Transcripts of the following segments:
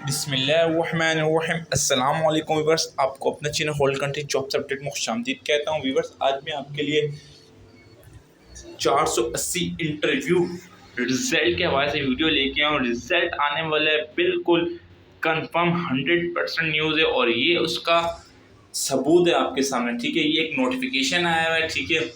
बिस्मिल्लाहिर्रहमानिर्रहीम। अस्सलाम वालेकुम वीवर्स, आपको अपना channel hold country jobs update में खुशामदीद कहता हूँ। वीवर्स, आज मैं आपके लिए 480 इंटरव्यू रिजल्ट के हवाले से वीडियो लेके आया हूँ। रिजल्ट आने वाला है, बिल्कुल कंफर्म 100% न्यूज़ है और ये उसका सबूत है आपके सामने। ठीक है, ये एक नोटिफिकेशन आया हुआ है। ठीक है,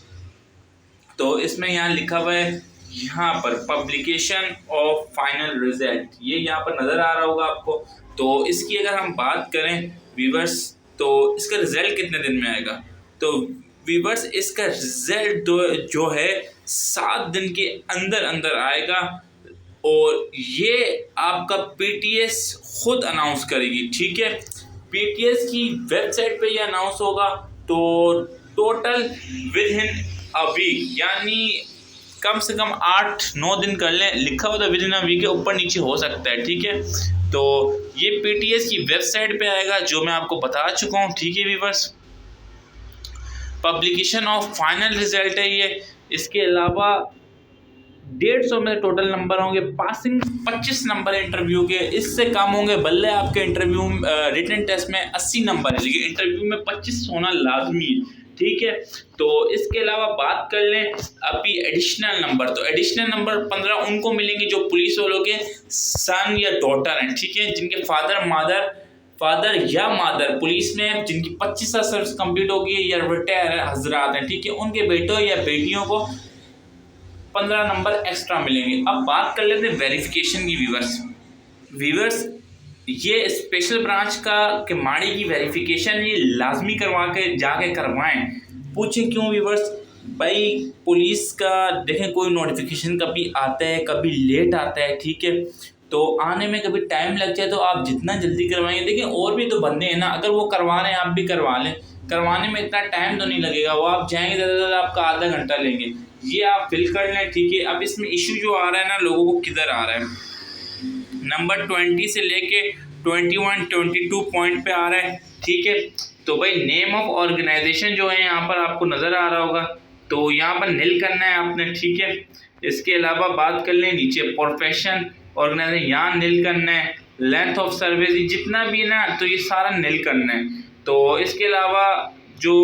तो इसमें यहाँ लिखा हुआ है, यहाँ पर पब्लिकेशन ऑफ फाइनल रिजल्ट, ये यहाँ पर नज़र आ रहा होगा आपको। तो इसकी अगर हम बात करें वीवर्स, तो इसका रिजल्ट कितने दिन में आएगा? तो वीवर्स, इसका रिजल्ट जो है 7 दिन के अंदर अंदर आएगा और ये आपका पीटीएस खुद अनाउंस करेगी। ठीक है, पीटीएस की वेबसाइट पे ये अनाउंस होगा। तो total within a week, यानी कम से कम 8-9 दिन कर लें, लिखा हुआ तो विद इन अ वीक के ऊपर नीचे हो सकता है। ठीक है, तो ये पीटीएस की वेबसाइट पे आएगा, जो मैं आपको बता चुका हूँ। ठीक है viewers, publication of final result है ये। इसके अलावा 150 में टोटल नंबर होंगे, पासिंग 25 नंबर इंटरव्यू के, इससे कम होंगे बल्ले आपके इंटरव्यू रिटन टेस्ट में 80 नंबर है, लेकिन इंटरव्यू में 25 होना लाजमी है। ठीक है, तो इसके अलावा बात कर लें अभी एडिशनल नंबर, तो एडिशनल नंबर 15 उनको मिलेंगे जो पुलिस वालों के सन या डॉटर हैं। ठीक है, जिनके फादर या मादर पुलिस में, जिनकी 25 साल सर्विस कंप्लीट होगी या रिटायर हजरात हैं। ठीक है, उनके बेटों या बेटियों को 15 नंबर एक्स्ट्रा मिलेंगे। अब बात कर लेते हैं वेरिफिकेशन की। वीवर्स, ये स्पेशल ब्रांच का के माड़ी की वेरिफिकेशन ये लाजमी करवा के जाके करवाएं। पूछें क्यों वीवर्स? भाई पुलिस का देखें, कोई नोटिफिकेशन कभी आता है, कभी लेट आता है। ठीक है, तो आने में कभी टाइम लग जाए, तो आप जितना जल्दी करवाएंगे, देखिए और भी तो बंदे हैं ना, अगर वो करवा रहे हैं आप भी करवा लें, करवाने में इतना टाइम तो नहीं लगेगा। वो आप जाएंगे ज़्यादा आपका आधा घंटा लेंगे, ये आप फिल कर लें। ठीक है, अब इसमें इशू जो आ रहा है ना, लोगों को किधर आ रहा है, नंबर 20 से लेके 21-22 पॉइंट पे आ रहा है। ठीक है, तो भाई नेम ऑफ ऑर्गेनाइजेशन जो है यहाँ पर आपको नज़र आ रहा होगा, तो यहाँ पर नील करना है आपने। ठीक है, इसके अलावा बात कर लें नीचे प्रोफेशन ऑर्गेनाइजेशन, यहाँ नील करना है। लेंथ ऑफ सर्विस जितना भी है ना, तो ये सारा नील करना है। तो इसके अलावा जो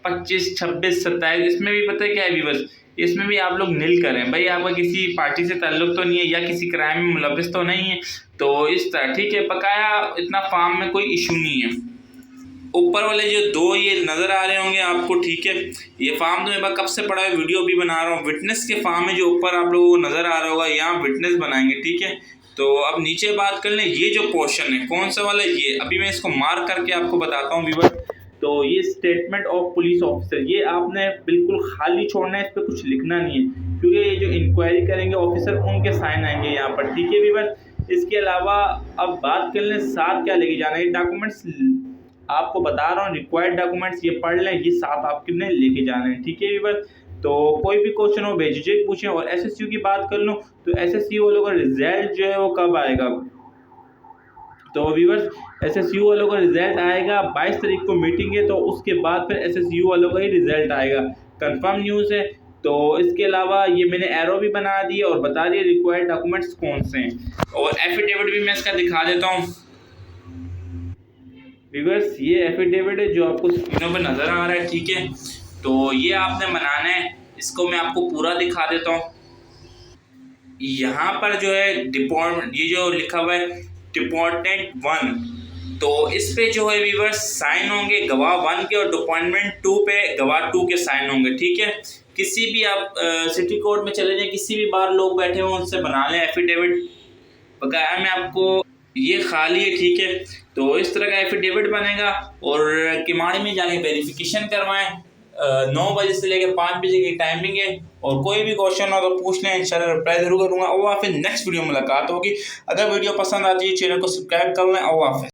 25, 26, 27, इसमें भी पता है क्या है व्यूअर्स, इसमें भी आप लोग नील करें। भाई आपका किसी पार्टी से ताल्लुक तो नहीं है या किसी क्राइम में मुलविस तो नहीं है, तो इस तरह। ठीक है, बकाया इतना फार्म में कोई इशू नहीं है। ऊपर वाले जो 2 ये नज़र आ रहे होंगे आपको, ठीक है, ये फार्म तो मैं कब से पड़ा है, वीडियो भी बना रहा हूँ। विटनेस के फार्म है जो ऊपर आप लोगों को नज़र आ रहा होगा, यहाँ विटनेस बनाएंगे। ठीक है, तो अब नीचे बात कर लें, ये जो पोर्शन है कौन सा वाला, ये अभी मैं इसको मार्क करके आपको बताता हूँ व्यूअर। तो ये स्टेटमेंट ऑफ पुलिस ऑफिसर, ये आपने बिल्कुल खाली छोड़ना है, इस पर कुछ लिखना नहीं है, क्योंकि ये जो इंक्वायरी करेंगे ऑफिसर उनके साइन आएंगे यहाँ पर। ठीक है व्यूअर, इसके अलावा अब बात कर लें साथ क्या लेके जाना है। डॉक्यूमेंट्स आपको बता रहा हूँ, रिक्वायर्ड डॉक्यूमेंट्स ये पढ़ लें, ये साथ आपके लेके जाने हैं। ठीक है व्यूअर, तो कोई भी क्वेश्चन हो बेझिझक पूछें। और एसएसयू की बात कर लूँ, तो एसएसयू वालों का रिजल्ट जो है वो कब आएगा? तो व्यूअर्स, एसएसयू वालों का रिजल्ट आएगा 22 तारीख को मीटिंग है, तो उसके बाद फिर एसएसयू वालों का ही रिजल्ट आएगा, कंफर्म न्यूज़ है। तो इसके अलावा ये मैंने एरो भी बना दी और बता दिए रिक्वायर्ड डॉक्यूमेंट्स कौन से हैं, और एफिडेविट भी मैं इसका दिखा देता हूँ। व्यूअर्स, ये एफिडेविट है जो आपको स्क्रीनों पे नज़र आ रहा है। ठीक है, तो ये आपने बनाना है, इसको मैं आपको पूरा दिखा देता हूँ। यहाँ पर जो है डिपार्टमेंट, ये जो लिखा हुआ है डिपार्टमेंट 1, तो इस पे जो है व्यूअर्स साइन होंगे गवाह 1 के, और डिपार्टमेंट 2 पे गवाह 2 के साइन होंगे। ठीक है, किसी भी आप सिटी कोर्ट में चले जाएं, किसी भी बार लोग बैठे हों, उनसे बना लें एफिडेविट। बकाया में आपको ये खाली है। ठीक है, तो इस तरह का एफिडेविट बनेगा, और किमाड़ी में जाके वेरिफिकेशन करवाएं। 9 बजे से लेकर 5 बजे की टाइमिंग है, और कोई भी क्वेश्चन हो तो पूछ लें, इंशाल्लाह रिप्लाई जरूर करूँगा। और फिर नेक्स्ट वीडियो में मुलाकात होगी। अगर वीडियो पसंद आती है चैनल को सब्सक्राइब कर लें। और